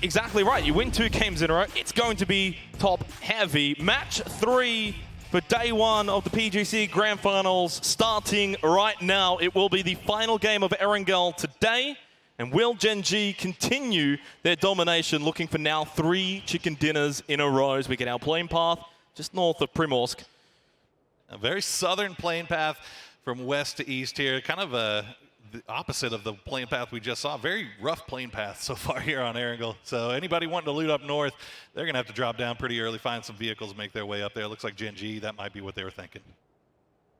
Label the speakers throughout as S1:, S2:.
S1: Exactly right. You win 2 games in a row, it's going to be top heavy. Match 3 for day 1 of the PGC Grand Finals starting right now. It will be the final game of Erangel today. And will Gen G continue their domination, looking for now 3 chicken dinners in a row as we get our plane path just north of Primorsk.
S2: A very southern plane path from west to east here, kind of the opposite of the plane path we just saw. Very rough plane path so far here on Erangel. So anybody wanting to loot up north, they're going to have to drop down pretty early, find some vehicles, make their way up there. Looks like Gen G, that might be what they were thinking.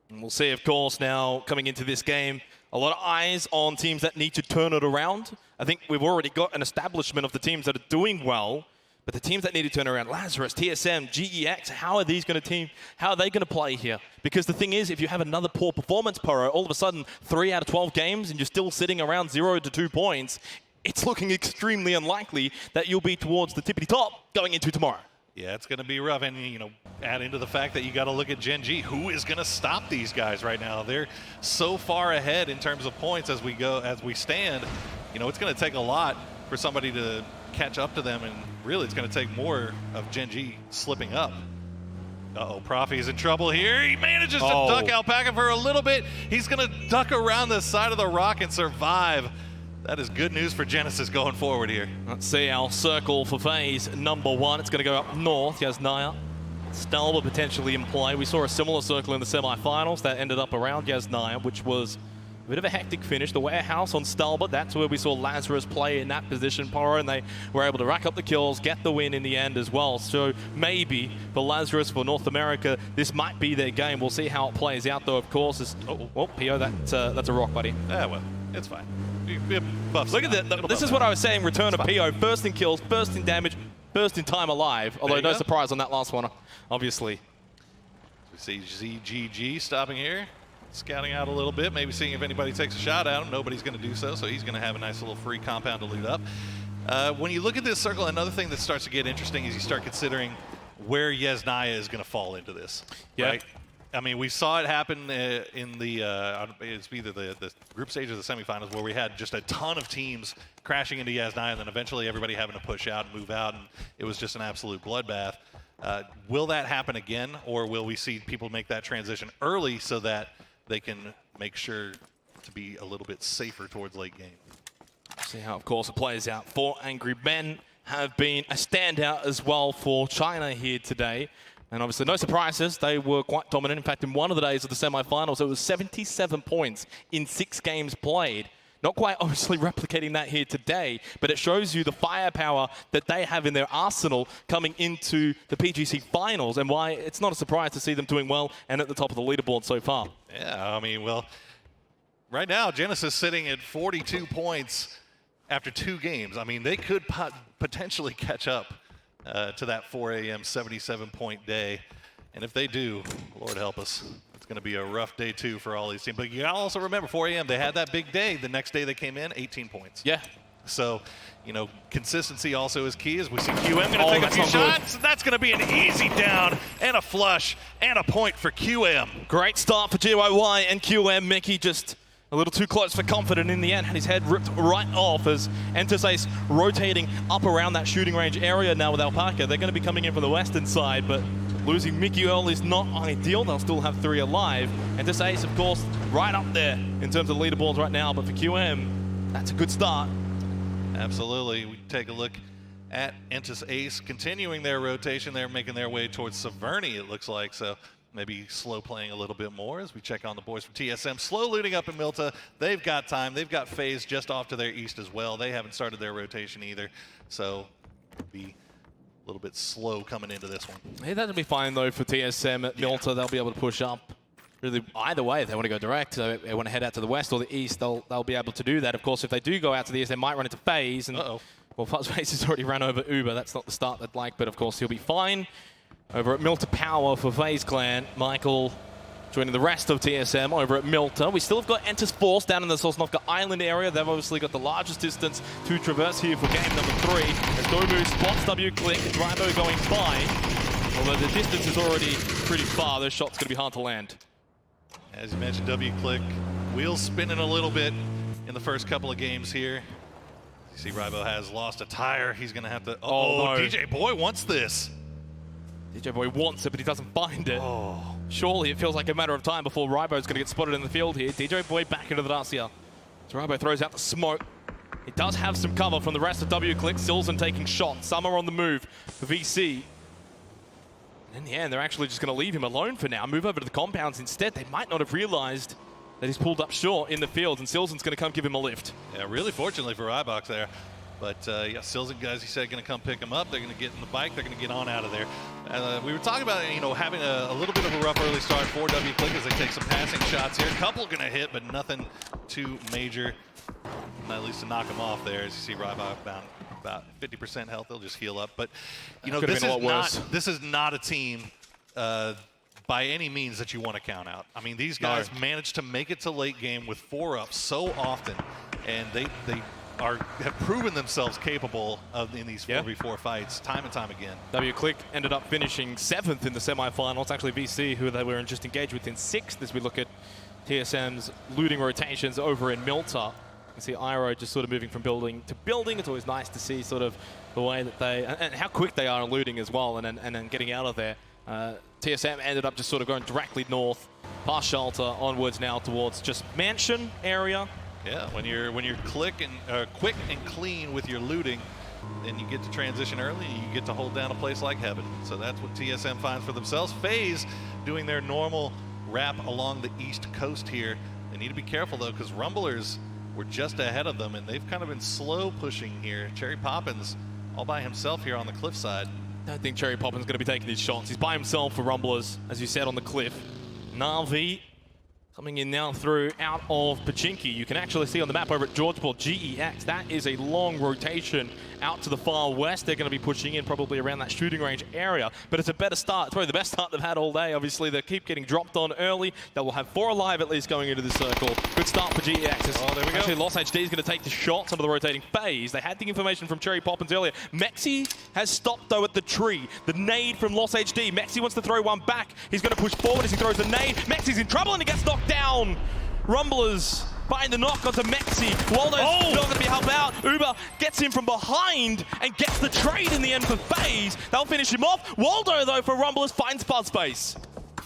S1: And we'll see, of course, now coming into this game, a lot of eyes on teams that need to turn it around. I think we've already got an establishment of the teams that are doing well, but the teams that need to turn around, Lazarus, TSM, GEX, how are they going to play here? Because the thing is, if you have another poor performance, Poro, all of a sudden 3 out of 12 games and you're still sitting around 0 to 2 points, it's looking extremely unlikely that you'll be towards the tippity top going into tomorrow.
S2: Yeah, it's going to be rough. And, you know, add into the fact that you got to look at Gen G. Who is going to stop these guys right now? They're so far ahead in terms of points as we stand. You know, it's going to take a lot for somebody to catch up to them, and really it's going to take more of Gen G slipping up. Uh-oh, Profi's in trouble here. He manages to duck Alpaca for a little bit. He's going to duck around the side of the rock and survive. That is good news for Genesis going forward here.
S1: Let's see our circle for phase number 1. It's going to go up north. Yasnaya, Stalba potentially in play. We saw a similar circle in the semifinals that ended up around Yasnaya, which was a bit of a hectic finish. The warehouse on Stalba, that's where we saw Lazarus play in that position, Poro, and they were able to rack up the kills, get the win in the end as well. So maybe for Lazarus, for North America, this might be their game. We'll see how it plays out, though, of course. PO, that's a rock, buddy.
S2: Yeah, well, it's fine.
S1: Look at that. This is what I was saying, return of PO. First in kills, first in damage, first in time alive. Although no surprise on that last one, obviously.
S2: We see ZGG stopping here, scouting out a little bit, maybe seeing if anybody takes a shot at him. Nobody's going to do so, so he's going to have a nice little free compound to loot up. When you look at this circle, another thing that starts to get interesting is you start considering where Yasnaya is going to fall into this.
S1: Yeah.
S2: Right? I mean, we saw it happen in the it's either the group stage or the semifinals, where we had just a ton of teams crashing into Yasnaya, and then eventually everybody having to push out and move out, and it was just an absolute bloodbath. Will that happen again, or will we see people make that transition early so that they can make sure to be a little bit safer towards late game?
S1: See how, of course, it plays out. 4 Angry Men have been a standout as well for China here today. And obviously, no surprises. They were quite dominant. In fact, in one of the days of the semifinals, it was 77 points in 6 games played. Not quite obviously replicating that here today, but it shows you the firepower that they have in their arsenal coming into the PGC finals, and why it's not a surprise to see them doing well and at the top of the leaderboard so far.
S2: Yeah, I mean, well, right now, Genesis sitting at 42 points after 2 games. I mean, they could potentially catch up to that 4 a.m. 77-point day. And if they do, Lord help us, it's going to be a rough day, too, for all these teams. But you got to also remember, 4 a.m., they had that big day. The next day they came in, 18 points.
S1: Yeah.
S2: So, you know, consistency also is key, as we see QM going to take a few shots. That's going to be an easy down and a flush and a point for QM.
S1: Great start for GYY and QM. Mickey just a little too close for comfort, and in the end had his head ripped right off as Entasace rotating up around that shooting range area now with Alpaca. They're going to be coming in from the western side, but losing Mickey early is not ideal. They'll still have 3 alive. Entasace, of course, right up there in terms of leaderboards right now, but for QM, that's a good start.
S2: Absolutely. We take a look at Entasace continuing their rotation. They're making their way towards Severny, it looks like, so maybe slow playing a little bit more as we check on the boys from TSM. Slow looting up in Milta. They've got time. They've got FaZe just off to their east as well. They haven't started their rotation either, so be a little bit slow coming into this one.
S1: Hey, that'll be fine, though, for TSM at Milta. They'll be able to push up. Really, either way, if they want to go direct, so they want to head out to the west or the east, they'll be able to do that. Of course, if they do go out to the east, they might run into FaZe. And, well, FaZe has already ran over Uber. That's not the start they'd like, but of course, he'll be fine. Over at Milta Power for FaZe Clan, Michael joining the rest of TSM over at Milta. We still have got Enter's Force down in the Sosnovka Island area. They've obviously got the largest distance to traverse here for game number 3. As Domu spots W-Click, Drivo going by. Although the distance is already pretty far, those shots going to be hard to land.
S2: As you mentioned, W-Click, wheels spinning a little bit in the first couple of games here. See, Rybo has lost a tire. He's going to have to...
S1: Oh, no.
S2: DJ Boy wants this.
S1: DJ Boy wants it, but he doesn't find it.
S2: Oh.
S1: Surely it feels like a matter of time before Rybo's going to get spotted in the field here. DJ Boy back into the dust here. So Rybo throws out the smoke. He does have some cover from the rest of W-Click. Silzen taking shots. Some are on the move for VC. And in the end, they're actually just going to leave him alone for now. Move over to the compounds instead. They might not have realized that he's pulled up short in the field, and Silzen's going to come give him a lift.
S2: Yeah, really fortunately for Rybox there. But yeah, Silzen guys, he said, going to come pick him up. They're going to get in the bike. They're going to get on out of there. We were talking about, you know, having a little bit of a rough early start for W-Click as they take some passing shots here. A couple going to hit, but nothing too major. At least to knock him off there. As you see Rybox down about 50% health, they'll just heal up. But, you know, this is not a team by any means that you want to count out. I mean, these guys managed to make it to late game with 4 up so often, and they have proven themselves capable of in these 4v4 fights time and time again. W-Click
S1: ended up finishing 7th in the semifinals. Actually, VC, who they were just engaged with, in 6th as we look at TSM's looting rotations over in Milta. You see Iro just sort of moving from building to building. It's always nice to see sort of the way that they, and how quick they are in looting as well, and then getting out of there. TSM ended up just sort of going directly north, past shelter, onwards now towards just mansion area.
S2: Yeah, when you're quick and clean with your looting, then you get to transition early, and you get to hold down a place like heaven. So that's what TSM finds for themselves. FaZe doing their normal wrap along the east coast here. They need to be careful though, because Rumblers were just ahead of them, and they've kind of been slow pushing here. Cherry Poppins all by himself here on the cliffside.
S1: I don't think Cherry Poppins is going to be taking these shots. He's by himself for Rumblers, as you said, on the cliff. Na'Vi coming in now through out of Pachinki. You can actually see on the map over at Georgeport, GEX, that is a long rotation out to the far west. They're going to be pushing in probably around that shooting range area, but it's a better start. It's probably the best start they've had all day. Obviously, they keep getting dropped on early. They will have 4 alive at least going into the circle. Good start for GEX.
S2: Oh, there we go.
S1: Actually, Lost HD is going to take the shots under the rotating FaZe. They had the information from Cherry Poppins earlier. Mexi has stopped, though, at the tree. The nade from Lost HD. Mexi wants to throw one back. He's going to push forward as he throws the nade. Mexi's in trouble, and he gets knocked down. Rumblers find the knock onto Mexi. Waldo's not going to be helped out. Uber gets him from behind and gets the trade in the end for FaZe. They'll finish him off. Waldo, though, for Rumblers finds Fuzz Space.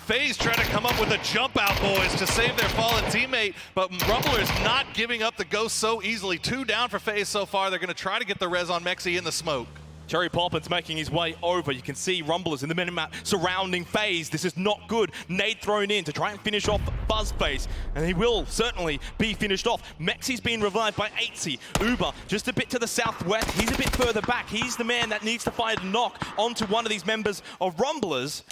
S2: FaZe trying to come up with a jump out, boys, to save their fallen teammate, but Rumblers not giving up the ghost so easily. 2 down for FaZe so far. They're going to try to get the res on Mexi in the smoke.
S1: Cherry Poppins making his way over. You can see Rumblers in the minimap surrounding FaZe. This is not good. Nade thrown in to try and finish off Buzzface, and he will certainly be finished off. Mexi's been revived by 80. Uber just a bit to the southwest. He's a bit further back. He's the man that needs to find a knock onto one of these members of Rumblers,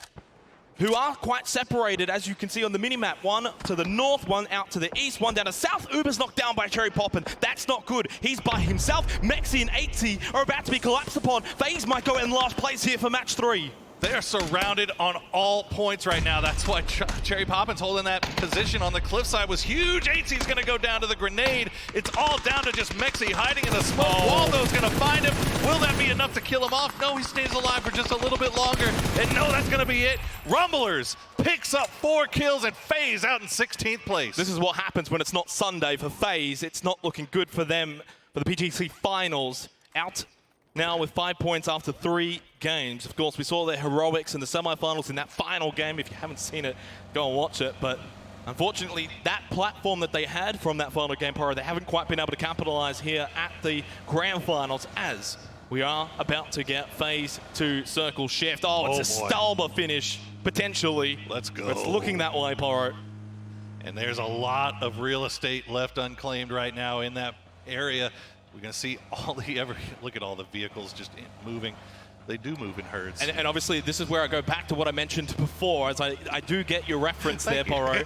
S1: who are quite separated, as you can see on the minimap. One to the north, one out to the east, one down to south. Uber's knocked down by Cherry Poppin. That's not good. He's by himself. Mexi and 80 are about to be collapsed upon. FaZe might go in last place here for match 3.
S2: They are surrounded on all points right now. That's why Cherry Poppins holding that position on the cliffside was huge. 18's going to go down to the grenade. It's all down to just Mexi hiding in the smoke. Waldo's going to find him. Will that be enough to kill him off? No, he stays alive for just a little bit longer. And no, that's going to be it. Rumblers picks up 4 kills and FaZe out in 16th place.
S1: This is what happens when it's not Sunday for FaZe. It's not looking good for them for the PGC finals. Out now with 5 points after 3 games. Of course, we saw their heroics in the semifinals in that final game. If you haven't seen it, go and watch it. But unfortunately, that platform that they had from that final game, Poro, they haven't quite been able to capitalize here at the grand finals, as we are about to get FaZe to circle shift. Oh, it's a Stalber finish, potentially.
S2: Let's go.
S1: It's looking that way, Poro.
S2: And there's a lot of real estate left unclaimed right now in that area. We're going to see all look at all the vehicles just moving. They do move in herds.
S1: And obviously, this is where I go back to what I mentioned before, as I do get your reference there, Poro.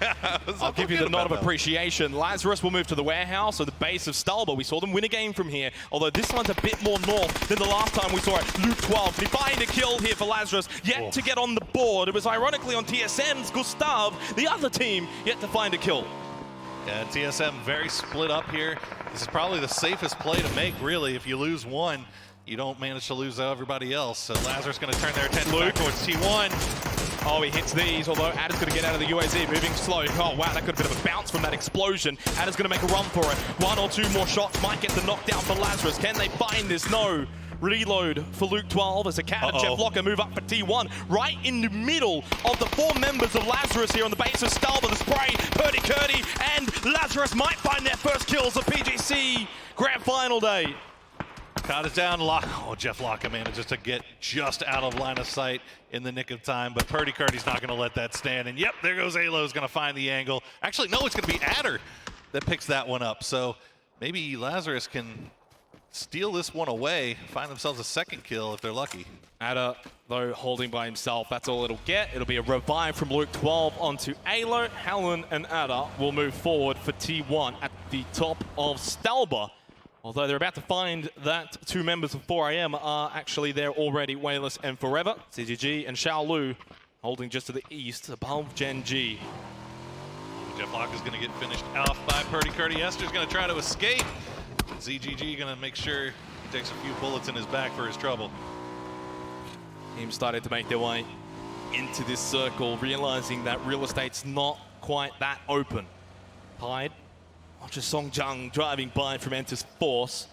S1: I'll give you the nod of appreciation. Lazarus will move to the warehouse, or the base of Stalber. We saw them win a game from here, although this one's a bit more north than the last time we saw it. Luke 12, did he find a kill here for Lazarus? Yet to get on the board. It was ironically on TSM's Gustav, the other team, yet to find a kill.
S2: Yeah, TSM very split up here. This is probably the safest play to make, really. If you lose one, you don't manage to lose everybody else. So Lazarus going to turn their attention back towards T1.
S1: Oh, he hits these, although Adder's going to get out of the UAZ, moving slow. Oh, wow, that could have been a bit of a bounce from that explosion. Adder's going to make a run for it. 1 or 2 more shots might get the knockdown for Lazarus. Can they find this? No. Reload for Luke 12 as a cat and Jeff Locker move up for T1. Right in the middle of the 4 members of Lazarus here on the base of Stalber. The spray, Purdy Curdy, and Lazarus might find their first kills of PGC Grand Final day.
S2: Caught it down. Oh, Jeff Locker manages to get just out of line of sight in the nick of time, but Purdy Curdy's not going to let that stand. And yep, there goes Alo's going to find the angle. Actually, no, it's going to be Adder that picks that one up. So maybe Lazarus can steal this one away, find themselves a second kill if they're lucky.
S1: Adder, though, holding by himself. That's all it'll get. It'll be a revive from Luke 12 onto Alo. Helen and Adder will move forward for T1 at the top of Stalber. Although they're about to find that 2 members of 4AM are actually there already, Wayless and Forever. CGG and Xiao Lu holding just to the east above Gen G.
S2: Jeff Lock is going to get finished off by Purdy Curdy. Esther's going to try to escape. ZGG going to make sure he takes a few bullets in his back for his trouble.
S1: Team started to make their way into this circle, realizing that real estate's not quite that open. Hyde. Watch Song Jung driving by from Enter's Force.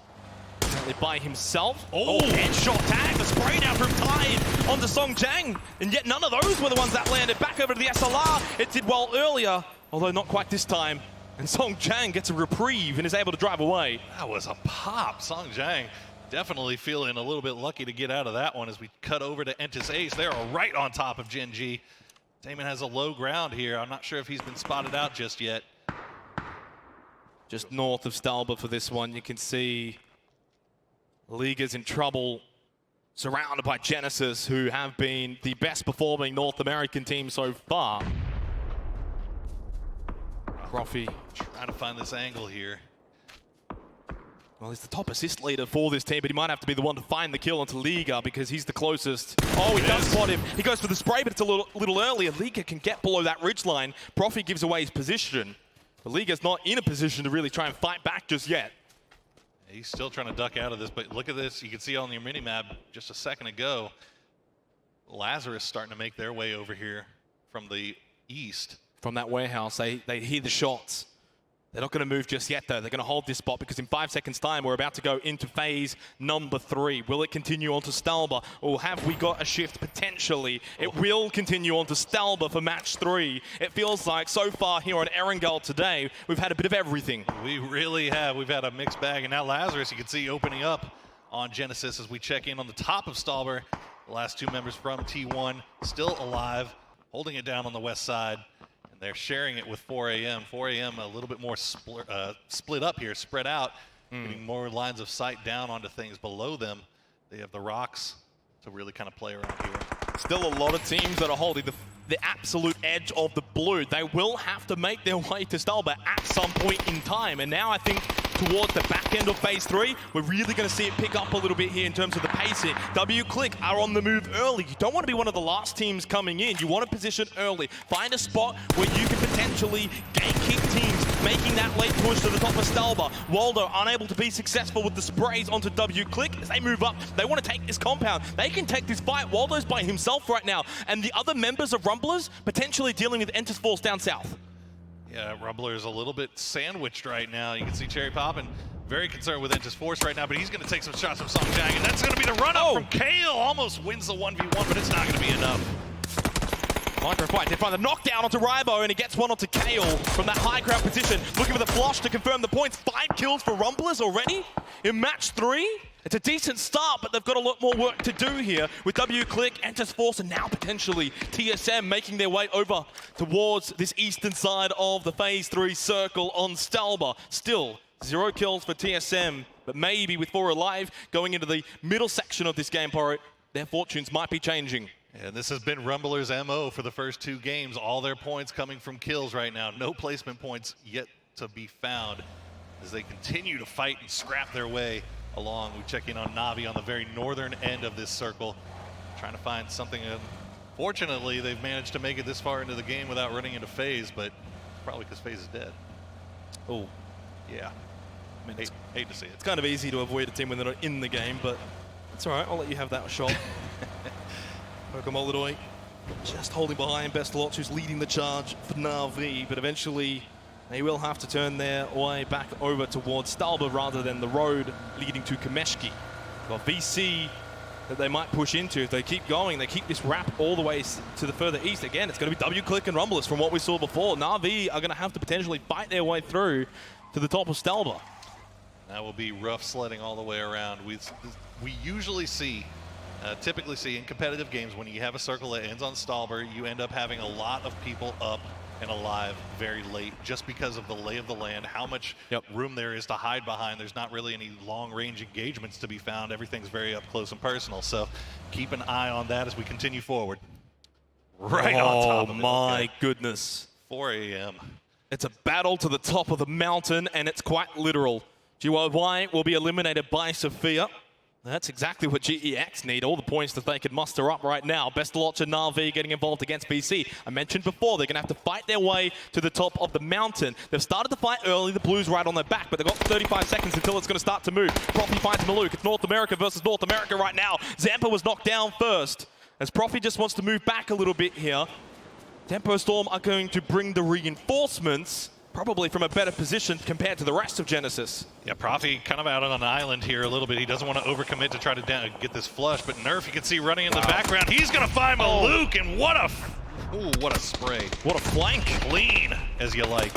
S1: Apparently by himself. Oh, headshot tag. The spray now from Tide onto Song Jang. And yet none of those were the ones that landed. Back over to the SLR. It did well earlier, although not quite this time. And Song Jang gets a reprieve and is able to drive away.
S2: That was a pop. Song Jang definitely feeling a little bit lucky to get out of that one as we cut over to Entis Ace. They are right on top of Gen G. Damon has a low ground here. I'm not sure if he's been spotted out just yet.
S1: Just north of Stalber for this one, you can see Liga's in trouble, surrounded by Genesis, who have been the best performing North American team so far. Profi
S2: trying to find this angle here.
S1: Well, he's the top assist leader for this team, but he might have to be the one to find the kill onto Liga because he's the closest. Oh, he does spot him. He goes for the spray, but it's a little earlier. Liga can get below that ridgeline. Profi gives away his position. The Liga's not in a position to really try and fight back just yet.
S2: He's still trying to duck out of this, but look at this. You can see on your mini-map just a second ago, Lazarus starting to make their way over here from the east.
S1: From that warehouse, they hear the shots. They're not going to move just yet, though. They're going to hold this spot because in 5 seconds' time, we're about to go into phase number 3. Will it continue on to Stalber, or have we got a shift potentially? It will continue on to Stalber for match 3. It feels like so far here on Erangel today, we've had a bit of everything.
S2: We really have. We've had a mixed bag, and now Lazarus, you can see opening up on Genesis as we check in on the top of Stalber. The last 2 members from T1 still alive, holding it down on the west side. They're sharing it with 4AM. 4AM a little bit more split up here, spread out, getting more lines of sight down onto things below them. They have the rocks to really kind of play around here.
S1: Still a lot of teams that are holding the absolute edge of the blue. They will have to make their way to Stalber at some point in time. And now I think towards the back end of phase 3, we're really going to see it pick up a little bit here in terms of the pacing. W-Click are on the move early. You don't want to be one of the last teams coming in. You want to position early. Find a spot where you can potentially gatekeep teams, making that late push to the top of Stalber. Waldo unable to be successful with the sprays onto W-Click. As they move up, they want to take this compound. They can take this fight. Waldo's by himself right now. And the other members of Rumblers potentially dealing with Entis Force down south.
S2: Yeah, Rumbler is a little bit sandwiched right now. You can see Cherry Poppin very concerned with Entis Force right now, but he's going to take some shots from Song Jang, and that's going to be the run-up from Kale. Almost wins the 1v1, but it's not going to be enough.
S1: Micro fight. They find the knockdown onto Rybo, and he gets one onto Kale from that high ground position. Looking for the flush to confirm the points. 5 kills for Rumblers already in match 3. It's a decent start, but they've got a lot more work to do here with W-Click, Entis Force, and now potentially TSM making their way over towards this eastern side of the phase 3 circle on Stalber. Still, 0 kills for TSM, but maybe with 4 alive going into the middle section of this game, Porro, their fortunes might be changing.
S2: And this has been Rumbler's MO for the first 2 games. All their points coming from kills right now. No placement points yet to be found as they continue to fight and scrap their way along. We check in on Navi on the very northern end of this circle, trying to find something. Fortunately, they've managed to make it this far into the game without running into FaZe, but probably because FaZe is dead.
S1: Oh,
S2: yeah. I mean, hate to see it.
S1: It's kind of easy to avoid a team when they're not in the game, but It's all right. I'll let you have that shot. Pokémon just holding behind Bestelot, who's leading the charge for Na'Vi, but eventually they will have to turn their way back over towards Stalba rather than the road leading to Kameshki. Well, VC that they might push into if they keep going. They keep this wrap all the way to the further east. Again, it's going to be W-Click and Rumblers from what we saw before. Na'Vi are going to have to potentially fight their way through to the top of Stalba.
S2: That will be rough sledding all the way around. We usually see, typically see in competitive games, when you have a circle that ends on Stalber, you end up having a lot of people up and alive very late just because of the lay of the land, how much room there is to hide behind. There's not really any long-range engagements to be found. Everything's very up close and personal. So keep an eye on that as we continue forward. Right on top of it.
S1: Oh my goodness.
S2: 4 a.m.
S1: It's a battle to the top of the mountain, and it's quite literal. GY will be eliminated by Sophia. That's exactly what GEX need, all the points that they can muster up right now. Bestelot and Na'Vi getting involved against BC. I mentioned before, they're going to have to fight their way to the top of the mountain. They've started to fight early, the Blues right on their back, but they've got 35 seconds until it's going to start to move. Profi finds Maluk. It's North America versus North America right now. Zampa was knocked down first, as Profi just wants to move back a little bit here. Tempo Storm are going to bring the reinforcements, probably from a better position compared to the rest of Genesis.
S2: Yeah, Profi kind of out on an island here a little bit. He doesn't want to overcommit to try to get this flush, but Nerf, you can see running in the background. He's going to find Maluk, and what a spray.
S1: What a flank.
S2: Clean, as you like.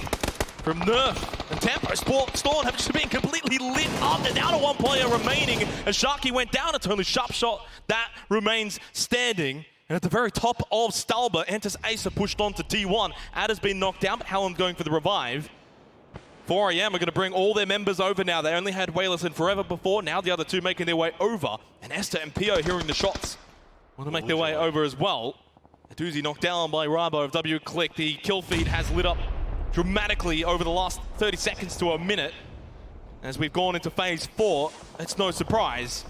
S1: From Nerf and Tempo Storm have just been completely lit up. They're down to one player remaining, and Sharky went down. It's only Sharpshot that remains standing. And at the very top of Stalba, Entis Ace are pushed on to T1. Adder's been knocked down, but Hallam's going for the revive. 4 a.m. are going to bring all their members over now. They only had Wayless and Forever before. Now the other two making their way over. And Esther and Pio hearing the shots want to make their way over as well. A doozy knocked down by Rabo of W-Click. The kill feed has lit up dramatically over the last 30 seconds to a minute. As we've gone into phase 4, it's no surprise.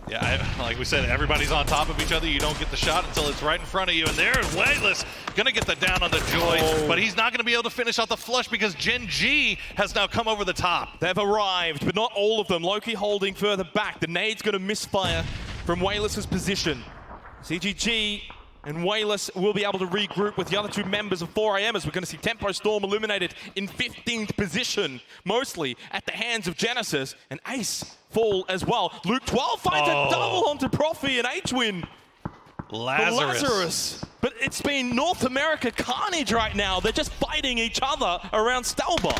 S2: Yeah, like we said, everybody's on top of each other. You don't get the shot until it's right in front of you. And there's Wayless gonna get the down on the Joy, but he's not gonna be able to finish out the flush because Gen G has now come over the top.
S1: They've arrived, but not all of them. Loki holding further back. The nade's gonna misfire from Wayless's position. CGG and Wayless will be able to regroup with the other two members of 4 a.m. as we're going to see Tempo Storm eliminated in 15th position, mostly at the hands of Genesis, and Ace fall as well. Luke 12 finds a double onto Profi and H-Win. Lazarus. But it's been North America carnage right now. They're just fighting each other around Stalba.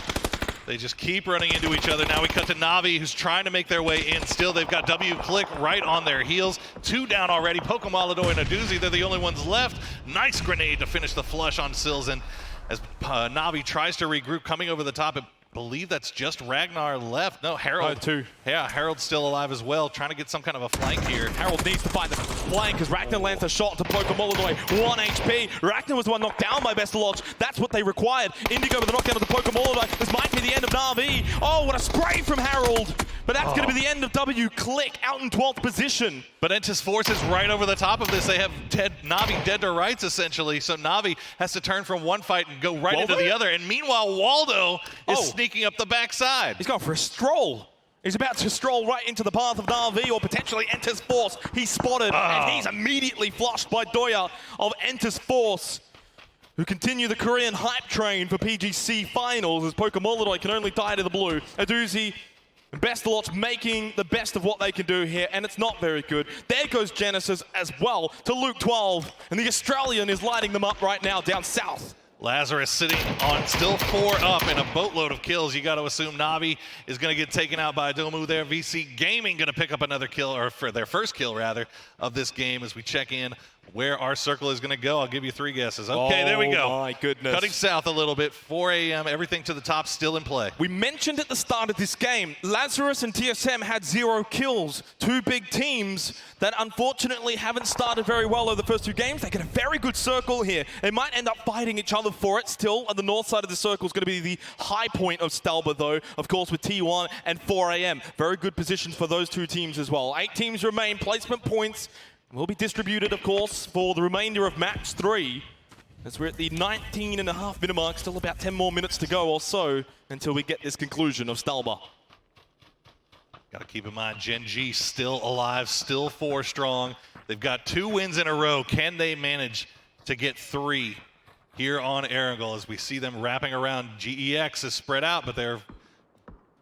S2: They just keep running into each other. Now we cut to Na'Vi, who's trying to make their way in. Still, they've got W-Click right on their heels. 2 down already. Pokemon and a doozy, they're the only ones left. Nice grenade to finish the flush on Silzen as Na'Vi tries to regroup, coming over the top. I believe that's just Ragnar left. No, Harold.
S1: Too.
S2: Yeah, Harold's still alive as well, trying to get some kind of a flank here.
S1: Harold needs to find the flank as Ragnar lands a shot to Pokemon 1 HP. Ragnar was the one knocked down by Bestelot. That's what they required. Indigo with the knockdown of the Pokemon. This might be the end of Na'Vi. Oh, what a spray from Harold. But that's going to be the end of W-Click out in 12th position.
S2: But Entis Force is right over the top of this. They have Na'Vi dead to rights, essentially. So Na'Vi has to turn from one fight and go right into the other. And meanwhile, Waldo is sneaking up the backside.
S1: He's going for a stroll. He's about to stroll right into the path of Na'Vi or potentially Entis Force. He's spotted and he's immediately flushed by Doya of Entis Force, who continue the Korean hype train for PGC finals as Pokemon can only die to the blue. Aduzi and Bestelot's making the best of what they can do here, and it's not very good. There goes Genesis as well to Luke 12, and the Australian is lighting them up right now down south.
S2: Lazarus sitting on still 4 up in a boatload of kills. You got to assume Na'Vi is going to get taken out by Adomu there. VC Gaming going to pick up another kill, or for their first kill rather, of this game as we check in where our circle is going to go. I'll give you 3 guesses. Okay, there we go.
S1: Oh my goodness.
S2: Cutting south a little bit, 4 a.m., everything to the top still in play.
S1: We mentioned at the start of this game, Lazarus and TSM had 0 kills. 2 big teams that unfortunately haven't started very well over the first 2 games. They get a very good circle here. They might end up fighting each other for it still. On the north side of the circle is going to be the high point of Stalba though, of course with T1 and 4 a.m. Very good positions for those 2 teams as well. 8 teams remain, placement points will be distributed, of course, for the remainder of match 3. As we're at the 19.5-minute mark, still about 10 more minutes to go or so until we get this conclusion of Stalba.
S2: Got to keep in mind, Gen G still alive, still 4 strong. They've got 2 wins in a row. Can they manage to get 3 here on Erangel as we see them wrapping around? GEX is spread out, but they're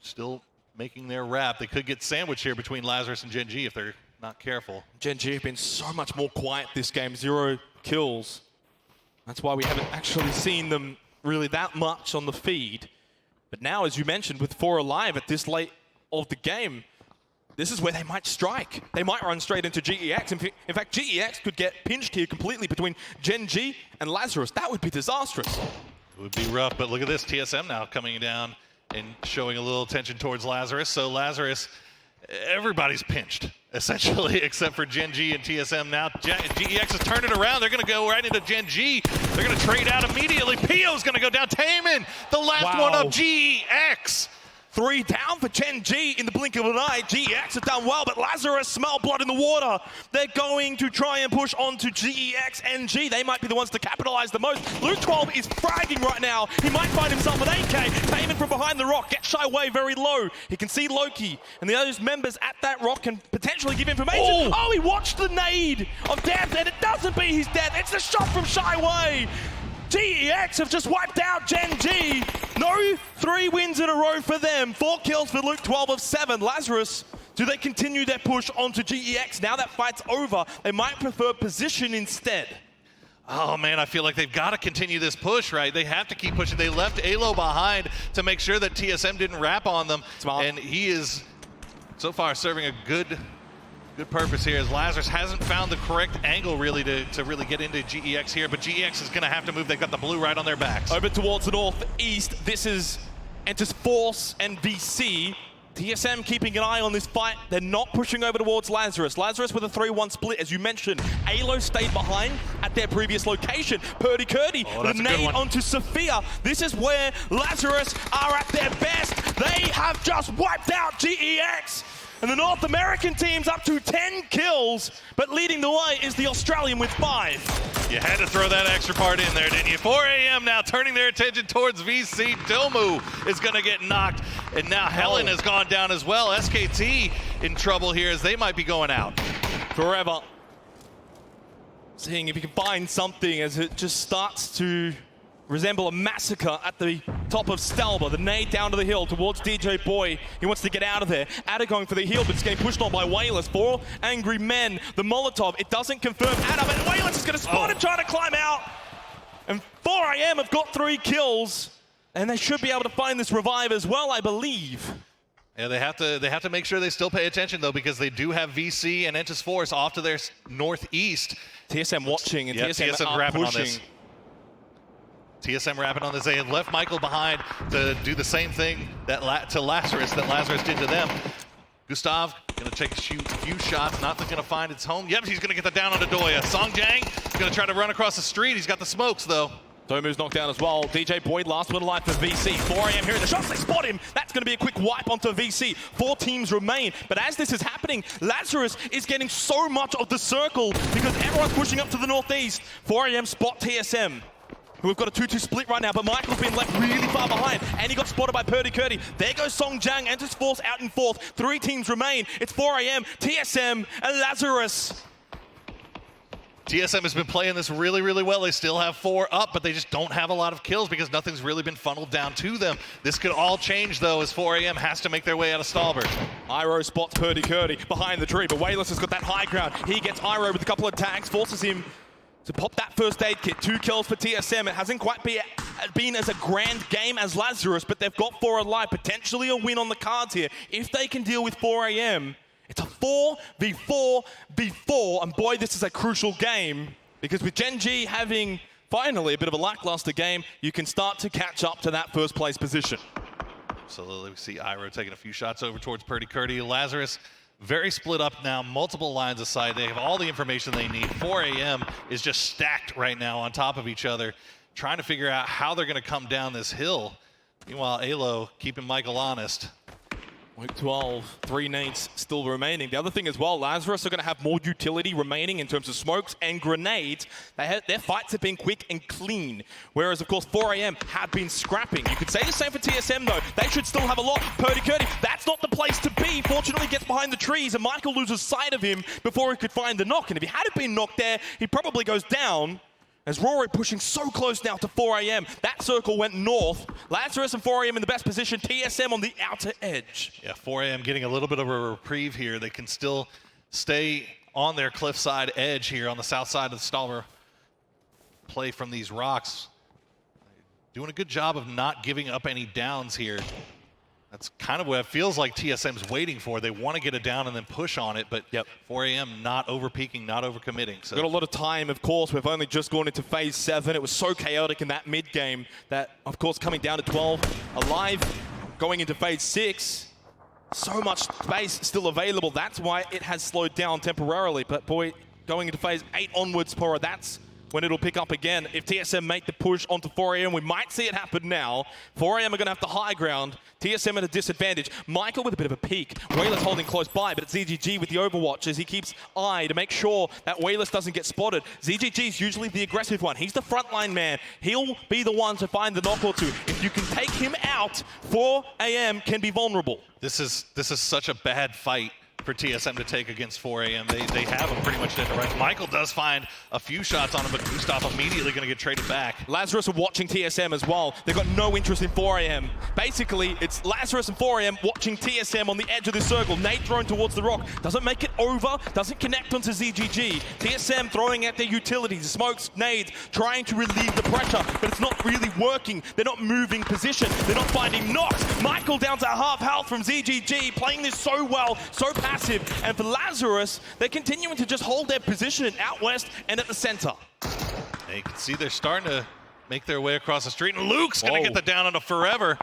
S2: still making their wrap. They could get sandwiched here between Lazarus and Gen G if they're not careful.
S1: Gen G have been so much more quiet this game, 0 kills. That's why we haven't actually seen them really that much on the feed. But now, as you mentioned, with 4 alive at this late of the game, this is where they might strike. They might run straight into GEX. In fact, GEX could get pinched here completely between Gen G and Lazarus. That would be disastrous.
S2: It would be rough, but look at this. TSM now coming down and showing a little attention towards Lazarus. So Lazarus, everybody's pinched, essentially, except for Gen G and TSM. Now GEX is turning around. They're going to go right into Gen G. They're going to trade out immediately. Pio's going to go down. Taman, the last one of GEX.
S1: 3 down for Gen G in the blink of an eye. GEX have done well, but Lazarus smell blood in the water. They're going to try and push on to GEX and G. They might be the ones to capitalize the most. Luke 12 is fragging right now. He might find himself an AK. Taman from behind the rock gets shy away very low. He can see Loki, and the other members at that rock can potentially give information. Oh, he watched the nade of death, and it doesn't be his death. It's the shot from shy away. GEX have just wiped out Gen G. No 3 wins in a row for them. 4 kills for Luke 12 of 7. Lazarus, do they continue their push onto GEX? Now that fight's over, they might prefer position instead.
S2: Oh man, I feel like they've got to continue this push, right? They have to keep pushing. They left Alo behind to make sure that TSM didn't wrap on them.
S1: Smart.
S2: And he is so far serving a good purpose here, as Lazarus hasn't found the correct angle really to really get into GEX here, but GEX is going to have to move. They've got the blue right on their backs.
S1: Over towards the northeast, this is enters Force and VC. TSM keeping an eye on this fight. They're not pushing over towards Lazarus. Lazarus with a 3-1 split, as you mentioned. Alo stayed behind at their previous location. Purdy Curdy with a nade onto Sophia. This is where Lazarus are at their best. They have just wiped out GEX. And the North American team's up to 10 kills, but leading the way is the Australian with 5.
S2: You had to throw that extra part in there, didn't you? 4 AM now turning their attention towards VC. Domu is going to get knocked, and now Helen has gone down as well. SKT in trouble here as they might be going out.
S1: Forever. Seeing if he can find something as it just starts to resemble a massacre at the top of Stalber. The nade down to the hill towards DJ Boy. He wants to get out of there. Ada going for the heal, but it's getting pushed on by Wayless. 4 angry men. The Molotov, it doesn't confirm Ada, but Wayless is going to spot and try to climb out. And 4 AM have got 3 kills, and they should be able to find this revive as well, I believe.
S2: Yeah, they have to make sure they still pay attention though, because they do have VC and Entis Force off to their northeast.
S1: TSM watching, and TSM are
S2: wrapping
S1: pushing.
S2: on this. TSM wrapping on this. They had left Michael behind to do the same thing to Lazarus that Lazarus did to them. Gustav gonna take a few shots, not gonna find its home. Yep, he's gonna get the down on Doya. Songjang is gonna try to run across the street. He's got the smokes though.
S1: Domu's knocked down as well. DJ Boyd, last one alive for VC. 4 AM hearing the shots, they spot him. That's going to be a quick wipe onto VC. 4 teams remain. But as this is happening, Lazarus is getting so much of the circle because everyone's pushing up to the northeast. 4 AM spot TSM, who have got a 2-2 split right now, but Michael's been left really far behind, and he got spotted by Purdy Curdy. There goes Songjang, enters Force out in 4th. 3 teams remain. It's 4 AM, TSM, and Lazarus.
S2: TSM has been playing this really, really well. They still have 4 up, but they just don't have a lot of kills because nothing's really been funneled down to them. This could all change, though, as 4 AM has to make their way out of Stalbert.
S1: Iro spots Purdy Curdy behind the tree, but Wayless has got that high ground. He gets Iro with a couple of tags, forces him to pop that first aid kit. 2 kills for TSM. It hasn't quite been as a grand game as Lazarus, but they've got 4 alive. Potentially a win on the cards here. If they can deal with 4 AM, it's a 4v4v4, and boy, this is a crucial game, because with Gen G having finally a bit of a lackluster game, you can start to catch up to that first place position.
S2: Absolutely. We see Iro taking a few shots over towards Purdy Curdy. Lazarus very split up now, multiple lines of sight. They have all the information they need. 4 AM is just stacked right now on top of each other, trying to figure out how they're going to come down this hill. Meanwhile, Alo keeping Michael honest.
S1: Week 12, 3 nades still remaining. The other thing as well, Lazarus are going to have more utility remaining in terms of smokes and grenades. Their fights have been quick and clean, whereas, of course, 4AM have been scrapping. You could say the same for TSM, though. They should still have a lot. Purdy, that's not the place to be. Fortunately, gets behind the trees, and Michael loses sight of him before he could find the knock. And if he had been knocked there, he probably goes down. As Rory pushing so close now to 4AM. That circle went north. Lazarus and 4AM in the best position. TSM on the outer edge.
S2: Yeah, 4AM getting a little bit of a reprieve here. They can still stay on their cliffside edge here on the south side of the Stalmer. Play from these rocks. Doing a good job of not giving up any downs here. That's kind of what it feels like TSM's waiting for. They want to get it down and then push on it, but 4AM not over-peaking, not over-committing. So.
S1: Got a lot of time, of course. We've only just gone into phase 7. It was so chaotic in that mid-game that, of course, coming down to 12, alive, going into phase 6, so much space still available. That's why it has slowed down temporarily. But, boy, going into phase 8 onwards, Pora, that's when it'll pick up again. If TSM make the push onto 4AM, we might see it happen now. 4AM are going to have the high ground. TSM at a disadvantage. Michael with a bit of a peek. Wayless holding close by, but it's ZGG with the overwatch as he keeps eye to make sure that Wayless doesn't get spotted. ZGG is usually the aggressive one. He's the frontline man. He'll be the one to find the knock or two. If you can take him out, 4AM can be vulnerable.
S2: This is such a bad fight for TSM to take against 4AM. They have him pretty much dead to rights. Michael does find a few shots on him, but Gustav immediately going to get traded back.
S1: Lazarus are watching TSM as well. They've got no interest in 4AM. Basically, it's Lazarus and 4AM watching TSM on the edge of this circle. Nade thrown towards the rock. Doesn't make it over, doesn't connect onto ZGG. TSM throwing at their utilities, smokes, nades, trying to relieve the pressure, but it's not really working. They're not moving position. They're not finding knocks. Michael down to half health from ZGG, playing this so well, so passive. And for Lazarus, they're continuing to just hold their position out west and at the center.
S2: Yeah, you can see they're starting to make their way across the street, and Luke's going to get the down on a Forever.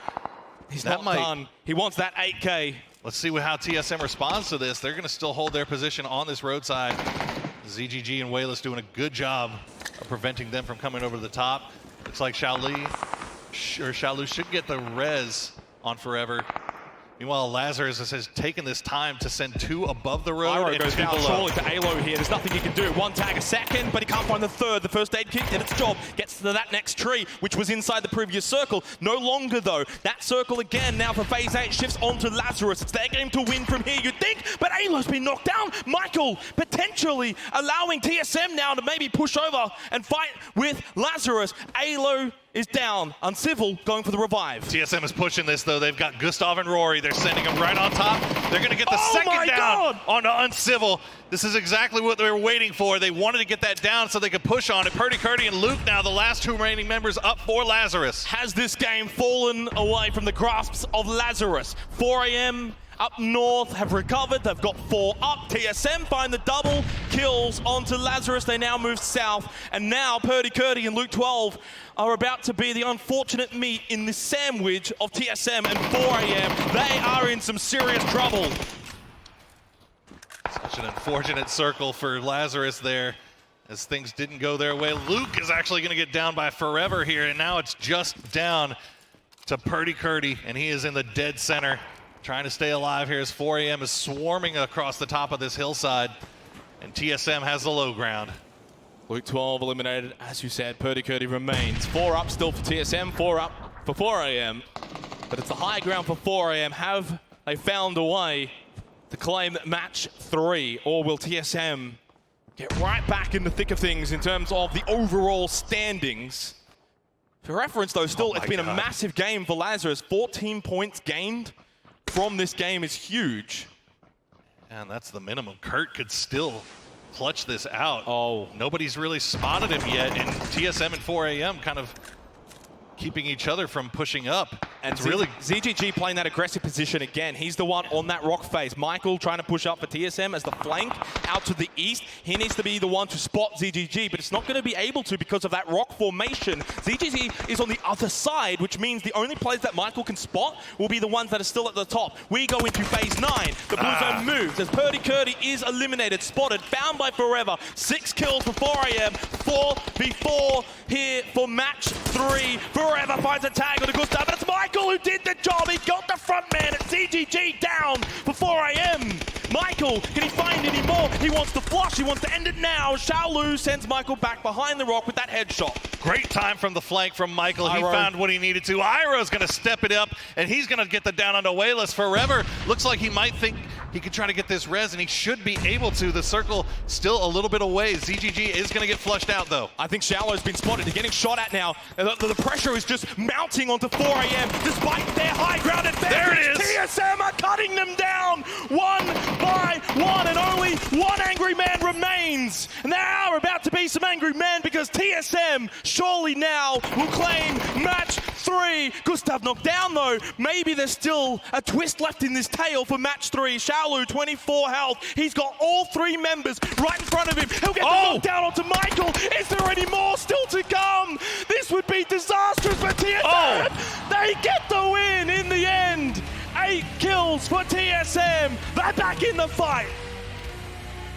S1: He's not done. He wants that 8K.
S2: Let's see how TSM responds to this. They're going to still hold their position on this roadside. ZGG and Wayless doing a good job of preventing them from coming over the top. Looks like Xiaolu should get the res on Forever. Meanwhile, Lazarus has taken this time to send 2 above the road and
S1: goes
S2: 2
S1: down
S2: below.
S1: surely to Alo here. There's nothing he can do. One tag a second, but he can't find the third. The first aid kit did its job. Gets to that next tree, which was inside the previous circle. No longer, though. That circle again now for phase 8 shifts onto Lazarus. It's their game to win from here, you'd think, but Alo's been knocked down. Michael potentially allowing TSM now to maybe push over and fight with Lazarus. Alo is down. Uncivil going for the revive.
S2: TSM is pushing this, though. They've got Gustav and Rory. They're sending them right on top. They're going to get the second down on Uncivil. This is exactly what they were waiting for. They wanted to get that down so they could push on it. Purdy and Luke now, the last 2 remaining members up for Lazarus.
S1: Has this game fallen away from the grasps of Lazarus? 4AM up north have recovered. They've got 4 up. TSM find the double kills onto Lazarus. They now move south. And now Purdy and Luke 12 are about to be the unfortunate meat in the sandwich of TSM and 4AM. They are in some serious trouble.
S2: Such an unfortunate circle for Lazarus there, as things didn't go their way. Luke is actually going to get down by Forever here, and now it's just down to Purdy, and he is in the dead center, trying to stay alive here as 4AM is swarming across the top of this hillside, and TSM has the low ground.
S1: Luke 12 eliminated, as you said. Purdy remains. 4 up still for TSM, 4 up for 4AM. But it's the high ground for 4AM. Have they found a way to claim match 3, or will TSM get right back in the thick of things in terms of the overall standings? For reference, though, still it's been a massive game for Lazarus. 14 points gained from this game is huge.
S2: And that's the minimum. Kurt could still clutch this out.
S1: Oh.
S2: Nobody's really spotted him yet, and TSM and 4AM kind of keeping each other from pushing up.
S1: And
S2: it's really
S1: ZGG playing that aggressive position again. He's the one on that rock face. Michael trying to push up for TSM as the flank out to the east. He needs to be the one to spot ZGG, but it's not going to be able to because of that rock formation. ZGG is on the other side, which means the only players that Michael can spot will be the ones that are still at the top. We go into phase 9. The blue zone moves as Purdy is eliminated, spotted, found by Forever. 6 kills for 4AM, 4v4 here for match 3.
S3: Forever finds a tag on the Gustav, but it's Michael who did the job. He got the front man at CGG down for 4 AM. Michael, can he find any more? He wants to flush, he wants to end it now. Xiaolu sends Michael back behind the rock with that headshot.
S2: Great time from the flank from Michael. He found what he needed to. Iroh's going to step it up, and he's going to get the down onto Wayless. Forever looks like he might think he could try to get this res, and he should be able to. The circle still a little bit away. ZGG is going to get flushed out, though.
S3: I think Xiaolu's been spotted. He's getting shot at now. The pressure is just mounting onto 4 AM, despite their high ground advantage.
S2: There it is.
S3: TSM are cutting them down one by one, and only one angry man remains. And there are about to be some angry men because TSM surely now will claim match 3. Gustav knocked down though. Maybe there's still a twist left in this tail for match 3. Xiaolu, 24 health. He's got all 3 members right in front of him. He'll get the knockdown onto Michael. Is there any more still to come? This would be disastrous for TSM. They get the win in the end. 8 kills for TSM. They're back in the fight.